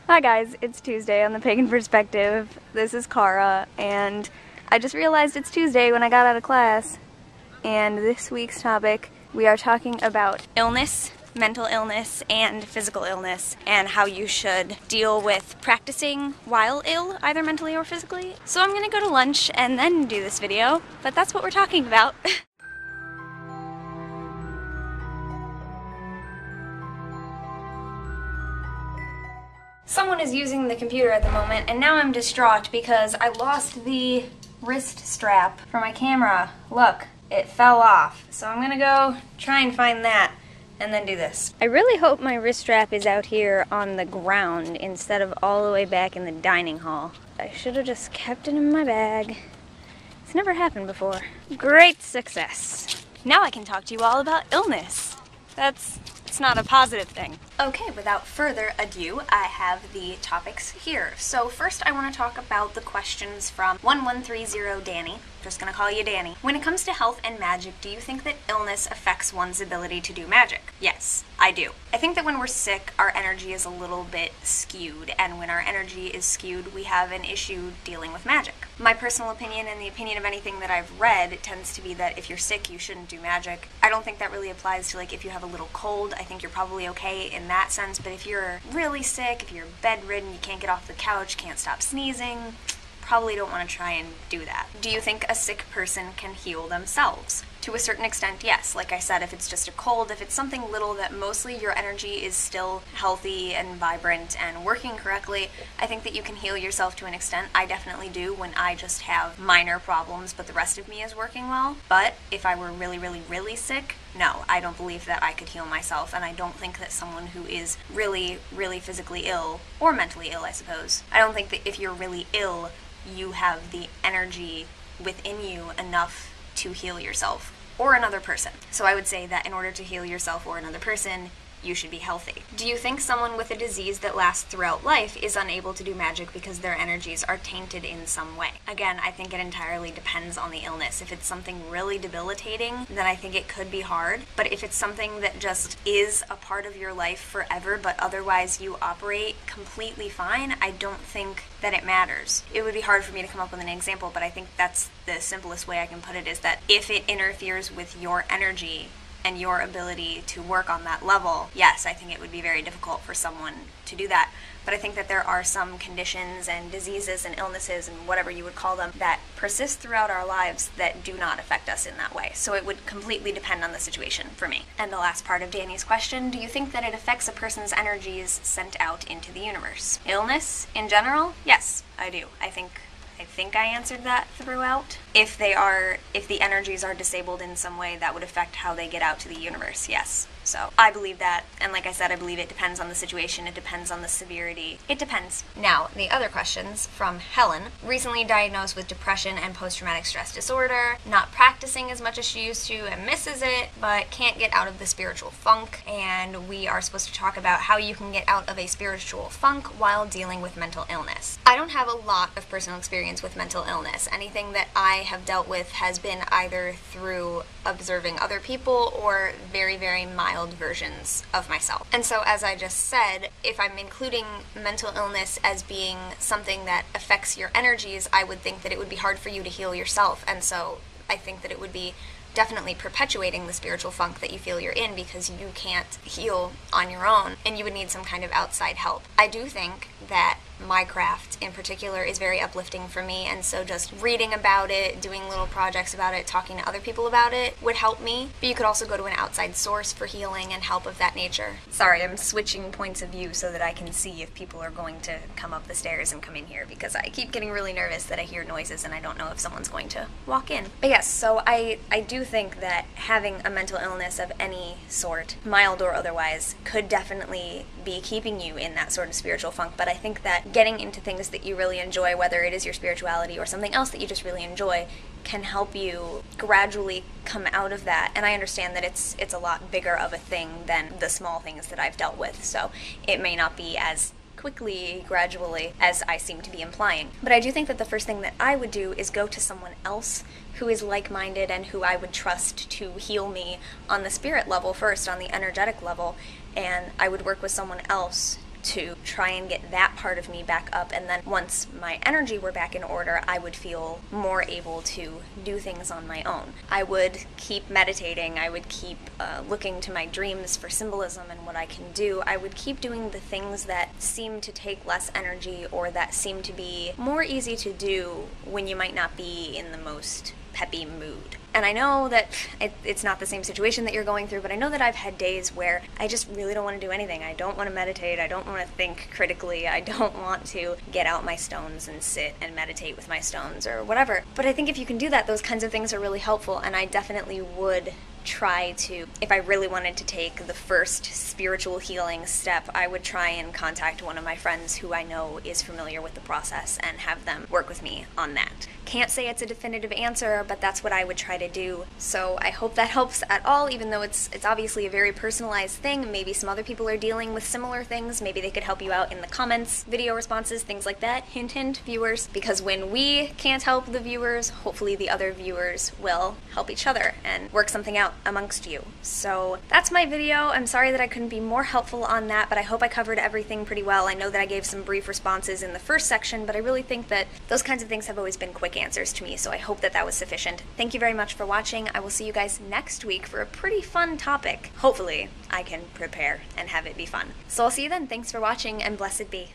Hi guys, it's Tuesday on the Pagan Perspective. This is Cara, and I just realized it's Tuesday when I got out of class. And this week's topic, we are talking about illness, mental illness, and physical illness, and how you should deal with practicing while ill, either mentally or physically. So I'm gonna go to lunch and then do this video, but that's what we're talking about. Someone is using the computer at the moment, and now I'm distraught because I lost the wrist strap for my camera. Look, it fell off. So I'm gonna go try and find that and then do this. I really hope my wrist strap is out here on the ground instead of all the way back in the dining hall. I should have just kept it in my bag. It's never happened before. Great success. Now I can talk to you all about illness. It's not a positive thing. Okay, without further ado, I have the topics here. So first I want to talk about the questions from 1130 Danny. I'm just gonna call you Danny. When it comes to health and magic, do you think that illness affects one's ability to do magic? Yes, I do. I think that when we're sick, our energy is a little bit skewed, and when our energy is skewed, we have an issue dealing with magic. My personal opinion, and the opinion of anything that I've read, tends to be that if you're sick, you shouldn't do magic. I don't think that really applies to, like, if you have a little cold. I think you're probably okay in that sense, but if you're really sick, if you're bedridden, you can't get off the couch, can't stop sneezing, probably don't want to try and do that. Do you think a sick person can heal themselves? To a certain extent, yes. Like I said, if it's just a cold, if it's something little that mostly your energy is still healthy and vibrant and working correctly, I think that you can heal yourself to an extent. I definitely do when I just have minor problems, but the rest of me is working well. But if I were really, really, really sick, no, I don't believe that I could heal myself, and I don't think that someone who is really, really physically ill, or mentally ill, I suppose, I don't think that if you're really ill, you have the energy within you enough to heal yourself or another person. So I would say that in order to heal yourself or another person, you should be healthy. Do you think someone with a disease that lasts throughout life is unable to do magic because their energies are tainted in some way? Again, I think it entirely depends on the illness. If it's something really debilitating, then I think it could be hard. But if it's something that just is a part of your life forever, but otherwise you operate completely fine, I don't think that it matters. It would be hard for me to come up with an example, but I think that's the simplest way I can put it, is that if it interferes with your energy and your ability to work on that level, yes, I think it would be very difficult for someone to do that. But I think that there are some conditions and diseases and illnesses and whatever you would call them that persist throughout our lives that do not affect us in that way. So it would completely depend on the situation for me. And the last part of Danny's question, do you think that it affects a person's energies sent out into the universe? Illness in general? Yes, I do. I think I answered that throughout. If the energies are disabled in some way, that would affect how they get out to the universe, yes. So I believe that, and like I said, I believe it depends on the situation, it depends on the severity, it depends. Now, the other questions from Helen. Recently diagnosed with depression and post-traumatic stress disorder, not practicing as much as she used to and misses it, but can't get out of the spiritual funk, and we are supposed to talk about how you can get out of a spiritual funk while dealing with mental illness. I don't have a lot of personal experience with mental illness. Anything that I have dealt with has been either through observing other people or very, very mild versions of myself. And so, as I just said, if I'm including mental illness as being something that affects your energies, I would think that it would be hard for you to heal yourself, and so I think that it would be definitely perpetuating the spiritual funk that you feel you're in because you can't heal on your own and you would need some kind of outside help. I do think that my craft in particular is very uplifting for me, and so just reading about it, doing little projects about it, talking to other people about it would help me. But you could also go to an outside source for healing and help of that nature. Sorry, I'm switching points of view so that I can see if people are going to come up the stairs and come in here, because I keep getting really nervous that I hear noises and I don't know if someone's going to walk in. But yes, so I do think that having a mental illness of any sort, mild or otherwise, could definitely be keeping you in that sort of spiritual funk. But I think that getting into things that you really enjoy, whether it is your spirituality or something else that you just really enjoy, can help you gradually come out of that. And I understand that it's a lot bigger of a thing than the small things that I've dealt with, so it may not be as quickly, gradually, as I seem to be implying. But I do think that the first thing that I would do is go to someone else who is like-minded and who I would trust to heal me on the spirit level first, on the energetic level, and I would work with someone else to try and get that part of me back up, and then once my energy were back in order, I would feel more able to do things on my own. I would keep meditating, I would keep looking to my dreams for symbolism and what I can do. I would keep doing the things that seem to take less energy or that seem to be more easy to do when you might not be in the most peppy mood. And I know that it's not the same situation that you're going through, but I know that I've had days where I just really don't want to do anything. I don't want to meditate, I don't want to think critically, I don't want to get out my stones and sit and meditate with my stones or whatever. But I think if you can do that, those kinds of things are really helpful, and I definitely would try to, if I really wanted to take the first spiritual healing step, I would try and contact one of my friends who I know is familiar with the process and have them work with me on that. Can't say it's a definitive answer, but that's what I would try to do. So I hope that helps at all, even though it's obviously a very personalized thing. Maybe some other people are dealing with similar things. Maybe they could help you out in the comments, video responses, things like that. Hint, hint, viewers. Because when we can't help the viewers, hopefully the other viewers will help each other and work something out amongst you. So that's my video. I'm sorry that I couldn't be more helpful on that, but I hope I covered everything pretty well. I know that I gave some brief responses in the first section, but I really think that those kinds of things have always been quick answers to me, so I hope that that was sufficient. Thank you very much for watching. I will see you guys next week for a pretty fun topic. Hopefully, I can prepare and have it be fun. So I'll see you then. Thanks for watching, and blessed be.